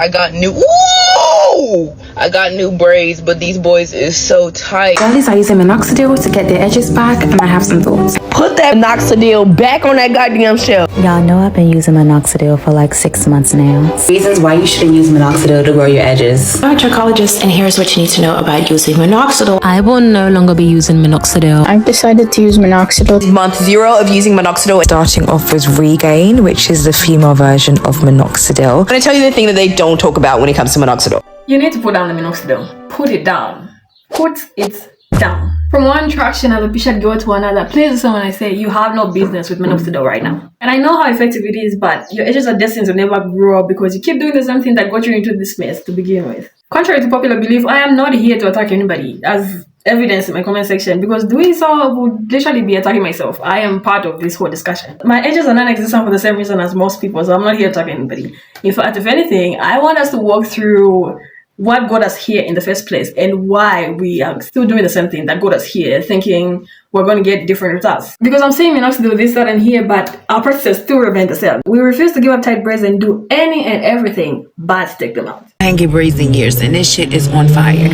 I got new. Ooh! I got new braids, but these boys is so tight. Girlies are using minoxidil to get their edges back, and I have some thoughts. Put that minoxidil back on that goddamn shelf. Y'all know I've been using minoxidil for like 6 months now. Reasons why you shouldn't use minoxidil to grow your edges. I'm a trichologist, and here's what you need to know about using minoxidil. I will no longer be using minoxidil. I've decided to use minoxidil. Month 0 of using minoxidil. Starting off with Regain, which is the female version of minoxidil. I'm going to tell you the thing that they don't talk about when it comes to minoxidil. You need to put down the minoxidil. Put it down. Put it down. From one traction as a patient go to another, please listen when I say you have no business with minoxidil right now. And I know how effective it is, but your edges are destined to never grow because you keep doing the same thing that got you into this mess to begin with. Contrary to popular belief, I am not here to attack anybody, as evidence in my comment section, because doing so would literally be attacking myself. I am part of this whole discussion. My edges are non-existent for the same reason as most people, so I'm not here to attack anybody. In fact, if anything, I want us to walk through what got us here in the first place and why we are still doing the same thing that got us here, thinking we're going to get different results. Because I'm saying minoxidil this, that, and here, but our practices still remain the same. We refuse to give up tight braids and do any and everything but take them out. I ain't get braids in years, and this shit is on fire.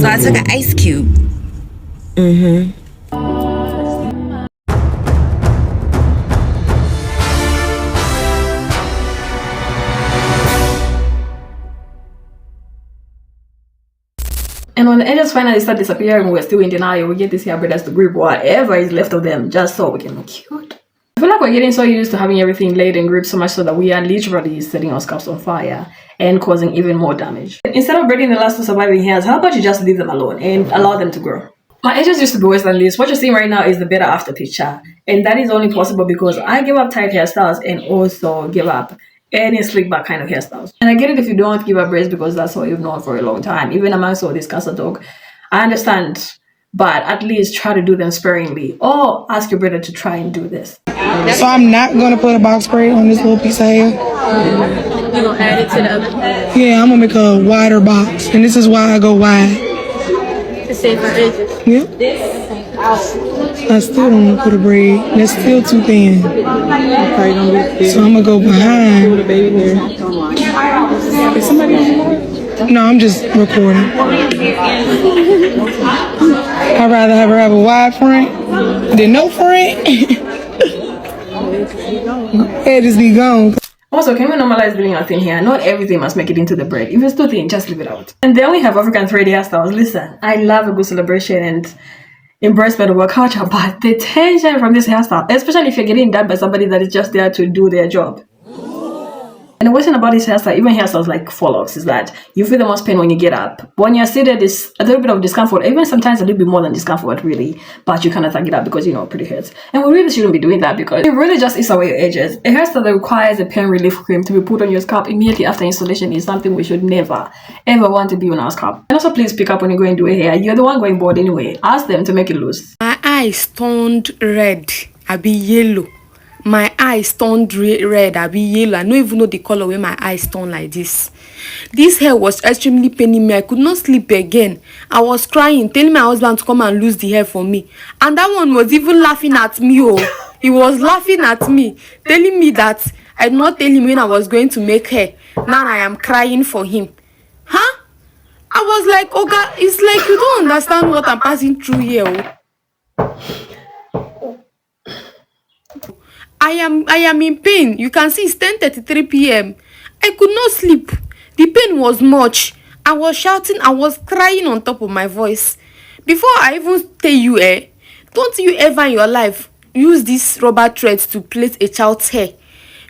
So I took an ice cube. And when the edges finally start disappearing, we're still in denial. We get these hair braiders to grip whatever is left of them just so we can look cute. I feel like we're getting so used to having everything laid and gripped so much so that we are literally setting our scalps on fire and causing even more damage. Instead of braiding the last two surviving hairs, how about you just leave them alone and allow them to grow? My edges used to be worse than this. What you're seeing right now is the better after picture. And that is only possible because I give up tight hairstyles and also give up any slick back kind of hairstyles. And I get it if you don't give up braids because that's what you've known for a long time. Even amongst all this cancer talk, I understand. But at least try to do them sparingly. Or ask your brother to try and do this. So I'm not going to put a box braid on this little piece of hair. You're going to add it to the other part? Yeah, I'm going to make a wider box. And this is why I go wide. To save your edges? Yep. I still don't want to put a braid. That's still too thin. So I'm going to go behind. Is somebody on? No, I'm just recording. I'd rather have her have a wide front than no front. Head just be gone. Also, can we normalize doing our thing here? Not everything must make it into the braid. If it's too thin, just leave it out. And then we have African thread hairstyles. Listen, I love a good celebration and embracement of our culture, but the tension from this hairstyle, especially if you're getting done by somebody that is just there to do their job. And the worst thing about this hairstyle, even hairstyles like fallocks, is that you feel the most pain when you get up. When you're seated, it's a little bit of discomfort, even sometimes a little bit more than discomfort, really. But you kind of it up because, you know, it pretty hurts. And we really shouldn't be doing that because it really just eats away your edges. A hairstyle that requires a pain relief cream to be put on your scalp immediately after installation is something we should never, ever want to be on our scalp. And also, please pick up when you go and do a hair. You're the one going bald anyway. Ask them to make it loose. My eyes turned red. I be yellow. My eyes turned red, I be yellow. I don't even know the color where my eyes turned like this. This hair was extremely paining me. I could not sleep again. I was crying, telling my husband to come and lose the hair for me. And that one was even laughing at me. Oh, he was laughing at me, telling me that I did not tell him when I was going to make hair. Now I am crying for him. Huh? I was like, oh God, it's like you don't understand what I'm passing through here. I am in pain. You can see it's 10:33 p.m. I could not sleep. The pain was much. I was shouting. I was crying on top of my voice. Before I even tell you, don't you ever in your life use these rubber threads to plait a child's hair?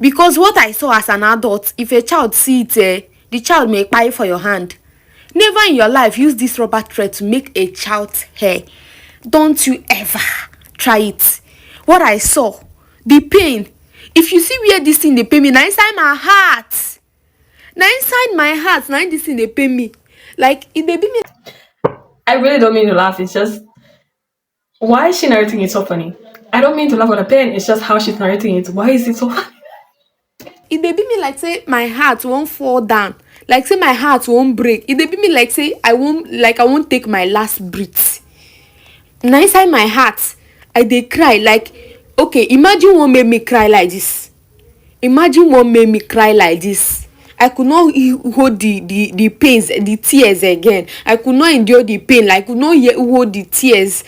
Because what I saw as an adult, if a child see it, the child may cry for your hand. Never in your life use this rubber thread to make a child's hair. Don't you ever try it. What I saw, the pain. If you see where this thing they pay me, now inside my heart. Now inside my heart, now this thing they pay me. Like it they be me. I really don't mean to laugh. It's just, why is she narrating it so funny? I don't mean to laugh at the pain. It's just how she's narrating it. Why is it so funny? It they be me like say my heart won't fall down. Like say my heart won't break. It they be me like say I won't take my last breath. Now inside my heart, they cry like. Okay, imagine what made me cry like this. Imagine what made me cry like this. I could not hold the pains, the tears again. I could not endure the pain. Like, I could not hold the tears.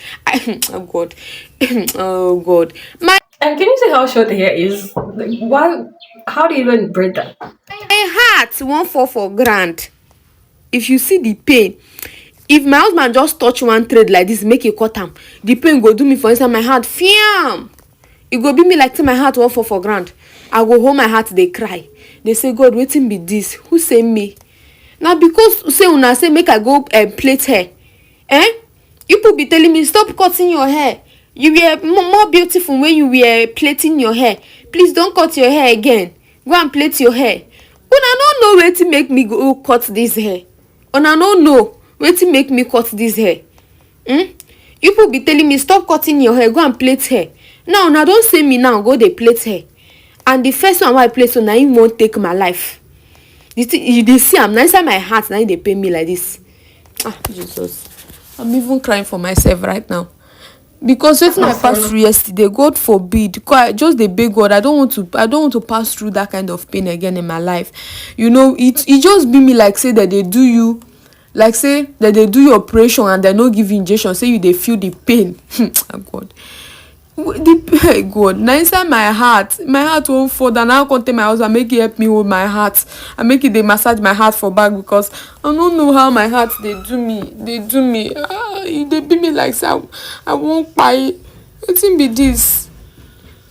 Oh God. Oh God. And can you see how short the hair is? Like, why? How do you even braid that? My heart won't fall for grand. If you see the pain, if my husband just touch one thread like this, make a cut am, the pain go do me for inside my heart. Fiam! It go be me like say my heart won't fall for grand. I go hold my heart, they cry. They say, God, wetin be this? Who say me? Now because say una say make I go plait hair. You people be telling me stop cutting your hair. You were more beautiful when you were plaiting your hair. Please don't cut your hair again. Go and plait your hair. Una no know wetin make me go cut this hair. Una no know wetin make me cut this hair. You people be telling me stop cutting your hair, go and plait hair. Now una don say me now go dey plait hair. And the first one wey I plait so na him wan take my life. You dey see am na inside my heart na him dey pain me like this. Ah, Jesus. I'm even crying for myself right now. Because wetin I passed through yesterday, God forbid. Because I just dey beg God, I don't want to pass through that kind of pain again in my life. You know, it just be me like say that they do you, like say that they do your operation and they no give you injection, say you dey feel the pain. Oh God. God, now inside my heart won't fall down. Now I can't tell my husband make it help me hold my heart. I make it they massage my heart for back because I don't know how my heart they do me. They be me like say I won't buy. It's be this.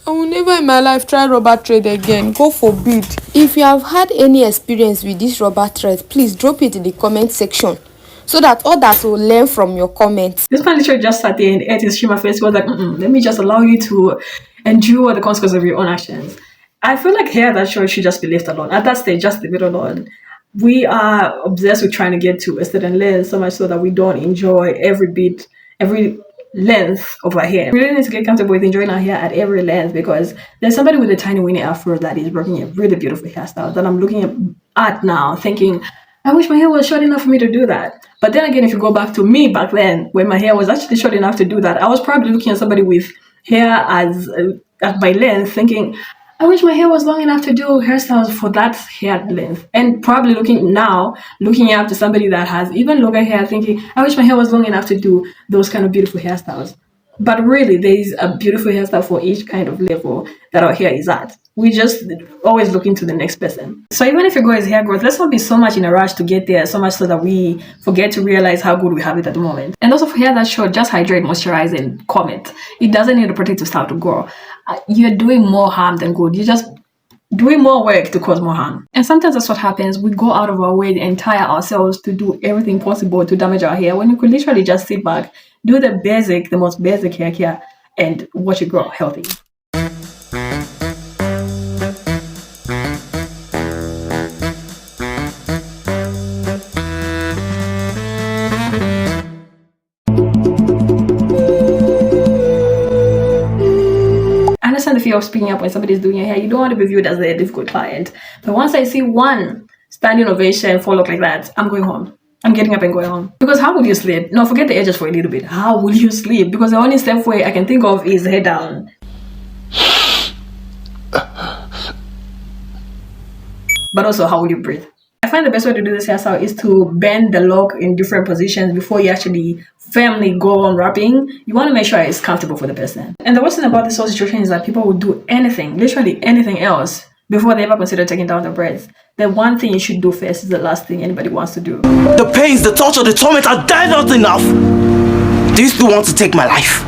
I will never in my life try rubber thread again. God forbid. If you have had any experience with this rubber thread, please drop it in the comment section, so that others will learn from your comments. This man literally just sat there and ate his shimmer face. He was like, let me just allow you to endure the consequences of your own actions. I feel like hair that short should just be left alone. At that stage, just leave it alone. We are obsessed with trying to get to a certain length, so much so that we don't enjoy every bit, every length of our hair. We really need to get comfortable with enjoying our hair at every length, because there's somebody with a tiny winnie afro that is rocking a really beautiful hairstyle that I'm looking at now thinking, I wish my hair was short enough for me to do that. But then again, if you go back to me back then, when my hair was actually short enough to do that, I was probably looking at somebody with hair as at my length, thinking, I wish my hair was long enough to do hairstyles for that hair length. And probably looking up to somebody that has even longer hair, thinking, I wish my hair was long enough to do those kind of beautiful hairstyles. But really, there is a beautiful hairstyle for each kind of level that our hair is at. We just always looking to the next person. So even if your goal is hair growth, let's not be so much in a rush to get there, so much so that we forget to realize how good we have it at the moment. And also for hair that's short, just hydrate, moisturize, and comb it. It doesn't need a protective style to grow. You're doing more harm than good. You're just doing more work to cause more harm. And sometimes that's what happens. We go out of our way and tire ourselves to do everything possible to damage our hair, when you could literally just sit back, do the most basic hair care, and watch it grow healthy. I understand the fear of speaking up when somebody's doing your hair. You don't want to be viewed as a difficult client. But once I see one standing ovation fall off like that, I'm going home. I'm getting up and going home. Because how will you sleep? No, forget the edges for a little bit. How will you sleep? Because the only step way I can think of is head down. But also, how will you breathe? I find the best way to do this hairstyle is to bend the lock in different positions before you actually firmly go on wrapping. You want to make sure it's comfortable for the person. And the worst thing about this whole situation is that people will do anything, literally anything else, before they ever consider taking down the braids. The one thing you should do first is the last thing anybody wants to do. The pains, the torture, the torment are there not enough. Do you still want to take my life?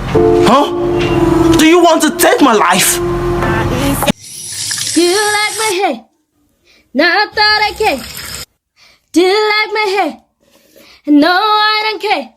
Huh? Do you want to take my life? Do you like my hair? Not that I care. Do you like my hair? No, I don't care.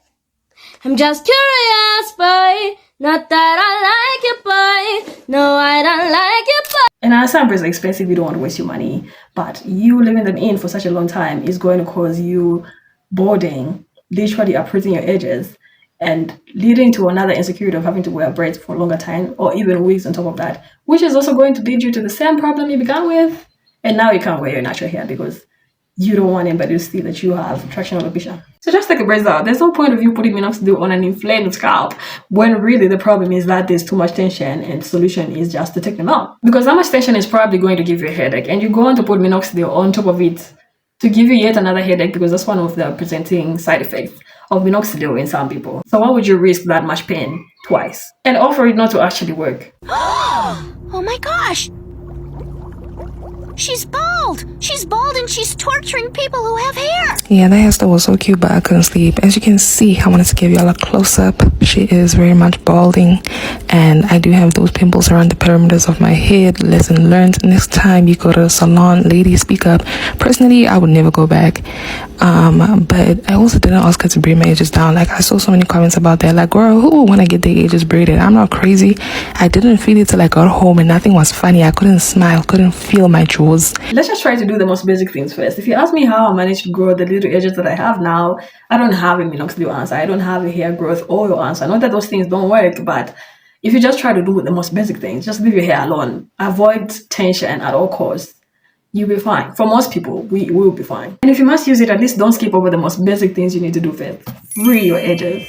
I'm just curious, boy. Not that I like you, boy. No, I don't like you, boy. And I understand braids are expensive, you don't want to waste your money, but you leaving them in for such a long time is going to cause you boredom, literally uprooting your edges, and leading to another insecurity of having to wear braids for a longer time, or even wigs on top of that, which is also going to lead you to the same problem you began with. And now you can't wear your natural hair because you don't want anybody to see that you have traction alopecia. So just take the braids out. There's no point of you putting minoxidil on an inflamed scalp when really the problem is that there's too much tension and the solution is just to take them out. Because that much tension is probably going to give you a headache, and you're going to put minoxidil on top of it to give you yet another headache, because that's one of the presenting side effects of minoxidil in some people. So why would you risk that much pain twice and offer it not to actually work? Oh my gosh! She's bald! She's bald and she's torturing people who have hair! Yeah, that hairstyle was so cute, but I couldn't sleep. As you can see, I wanted to give y'all a close-up. She is very much balding, and I do have those pimples around the perimeters of my head. Lesson learned. Next time you go to the salon, ladies, speak up. Personally, I would never go back. But I also didn't ask her to braid my edges down. Like, I saw so many comments about that. Like, girl, who would want to get their edges braided? I'm not crazy. I didn't feel it till I got home, and nothing was funny. I couldn't smile, couldn't feel my jaws. Let's just try to do the most basic things first. If you ask me how I managed to grow the little edges that I have now, I don't have a minoxidil answer. I don't have a hair growth oil answer. Not that those things don't work, but if you just try to do the most basic things, just leave your hair alone. Avoid tension at all costs. You'll be fine. For most people, we will be fine. And if you must use it, at least don't skip over the most basic things you need to do first. Free your edges.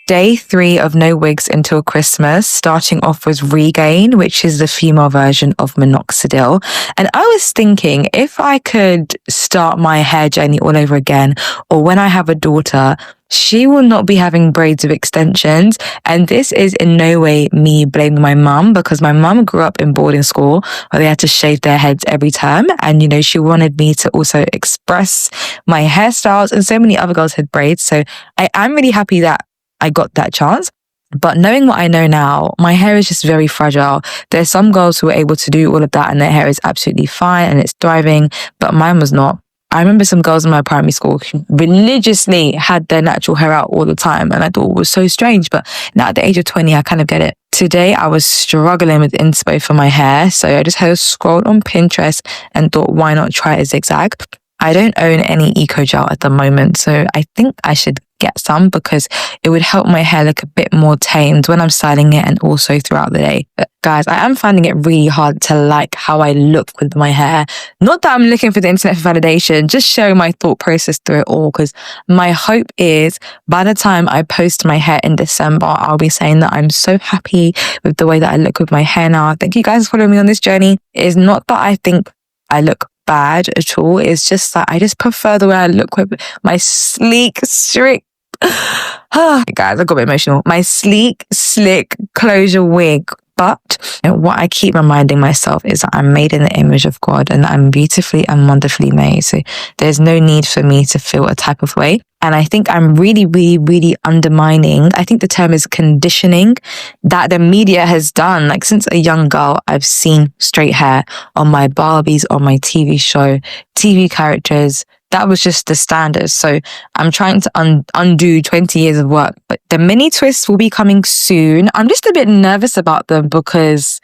Day 3 of no wigs until Christmas, starting off with Regain, which is the female version of minoxidil. And I was thinking, if I could start my hair journey all over again, or when I have a daughter, she will not be having braids with extensions. And this is in no way me blaming my mum, because my mum grew up in boarding school where they had to shave their heads every term. And, you know, she wanted me to also express my hairstyles, and so many other girls had braids. So I am really happy that I got that chance. But knowing what I know now, my hair is just very fragile. There's some girls who are able to do all of that and their hair is absolutely fine and it's thriving, but mine was not. I remember some girls in my primary school who religiously had their natural hair out all the time, and I thought it was so strange. But now at the age of 20, I kind of get it. Today, I was struggling with inspo for my hair, so I just had scrolled on Pinterest and thought, why not try a zigzag? I don't own any eco gel at the moment, so I think I should get some because it would help my hair look a bit more tamed when I'm styling it and also throughout the day. But guys, I am finding it really hard to like how I look with my hair. Not that I'm looking for the internet for validation, just sharing my thought process through it all, because my hope is by the time I post my hair in December, I'll be saying that I'm so happy with the way that I look with my hair now. Thank you guys for following me on this journey. It's not that I think I look bad at all. It's just that I just prefer the way I look with my sleek, strict, guys, I got a bit emotional. My sleek, slick closure wig. But what I keep reminding myself is that I'm made in the image of God and I'm beautifully and wonderfully made. So there's no need for me to feel a type of way. And I think I'm really undermining, I think the term is conditioning, that the media has done. Like, since a young girl, I've seen straight hair on my Barbies, on my TV show, TV characters. That was just the standard. So I'm trying to undo 20 years of work. But the mini twists will be coming soon. I'm just a bit nervous about them because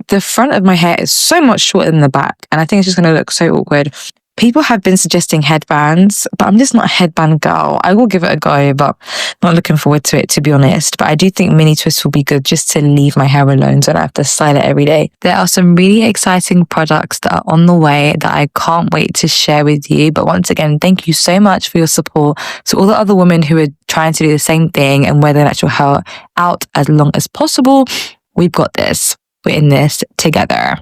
the front of my hair is so much shorter than the back. And I think it's just going to look so awkward. People have been suggesting headbands, but I'm just not a headband girl. I will give it a go, but not looking forward to it, to be honest. But I do think mini twists will be good just to leave my hair alone so I don't have to style it every day. There are some really exciting products that are on the way that I can't wait to share with you. But once again, thank you so much for your support. To all the other women who are trying to do the same thing and wear their natural hair out as long as possible, we've got this. We're in this together.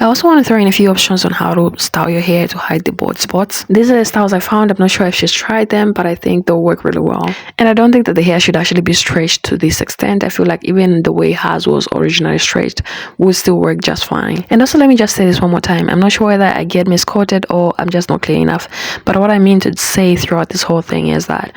I also want to throw in a few options on how to style your hair to hide the bald spots. These are the styles I found. I'm not sure if she's tried them, but I think they'll work really well. And I don't think that the hair should actually be stretched to this extent. I feel like even the way hers was originally stretched would still work just fine. And also, let me just say this one more time. I'm not sure whether I get misquoted or I'm just not clear enough. But what I mean to say throughout this whole thing is that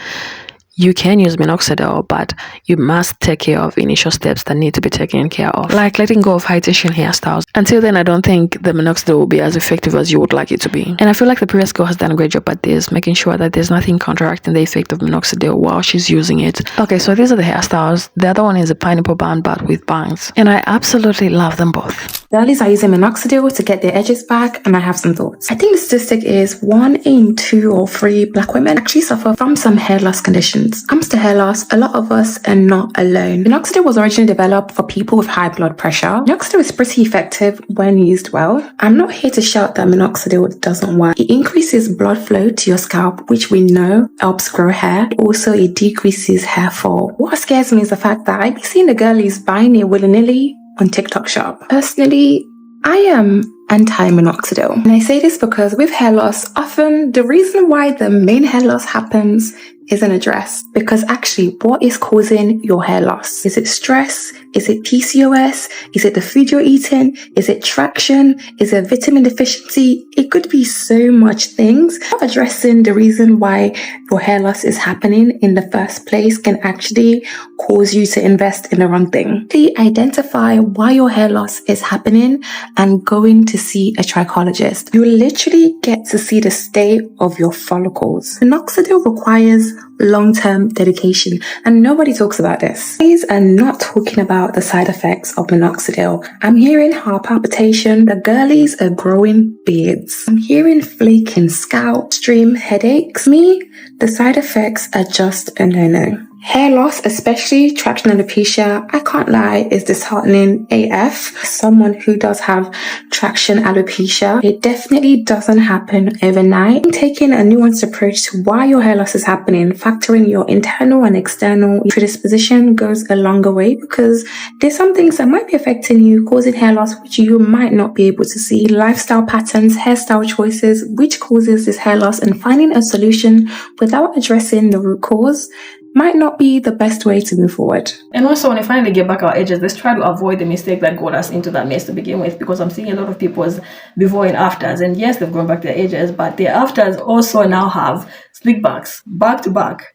you can use minoxidil, but you must take care of initial steps that need to be taken care of, like letting go of high tension hairstyles. Until then, I don't think the minoxidil will be as effective as you would like it to be. And I feel like the previous girl has done a great job at this, making sure that there's nothing counteracting the effect of minoxidil while she's using it. Okay, so these are the hairstyles. The other one is a pineapple bun, but with bangs. And I absolutely love them both. Girlies are using minoxidil to get their edges back, and I have some thoughts. I think the statistic is 1 in 2 or 3 black women actually suffer from some hair loss conditions. Comes to hair loss, a lot of us are not alone. Minoxidil was originally developed for people with high blood pressure. Minoxidil is pretty effective effective when used well. I'm not here to shout that minoxidil doesn't work. It increases blood flow to your scalp, which we know helps grow hair. Also, it decreases hair fall. What scares me is the fact that I be seeing the girlies buying it willy-nilly on TikTok shop. Personally, I am anti-minoxidil. And I say this because with hair loss, often the reason why the main hair loss happens isn't addressed, because actually what is causing your hair loss? Is it stress? Is it PCOS? Is it the food you're eating? Is it traction? Is it vitamin deficiency? It could be so much things. Not addressing the reason why your hair loss is happening in the first place can actually cause you to invest in the wrong thing. Identify why your hair loss is happening and going to see a trichologist. You literally get to see the state of your follicles. Minoxidil requires long-term dedication, and nobody talks about this. These are not talking about the side effects of minoxidil. I'm hearing heart palpitation, the girlies are growing beards. I'm hearing flaking scalp, extreme headaches. Me, the side effects are just a no-no. Hair loss, especially traction alopecia, I can't lie, is disheartening AF. Someone who does have traction alopecia, it definitely doesn't happen overnight. Taking a nuanced approach to why your hair loss is happening, factoring your internal and external predisposition goes a longer way, because there's some things that might be affecting you, causing hair loss, which you might not be able to see. Lifestyle patterns, hairstyle choices, which causes this hair loss, and finding a solution without addressing the root cause might not be the best way to move forward. And also, when I finally get back our edges, let's try to avoid the mistake that got us into that mess to begin with, because I'm seeing a lot of people's before and afters, and yes, they've gone back their edges, but their afters also now have slick backs, back to back.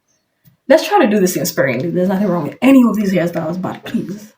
Let's try to do this in sparingly. There's nothing wrong with any of these hairstyles, but please,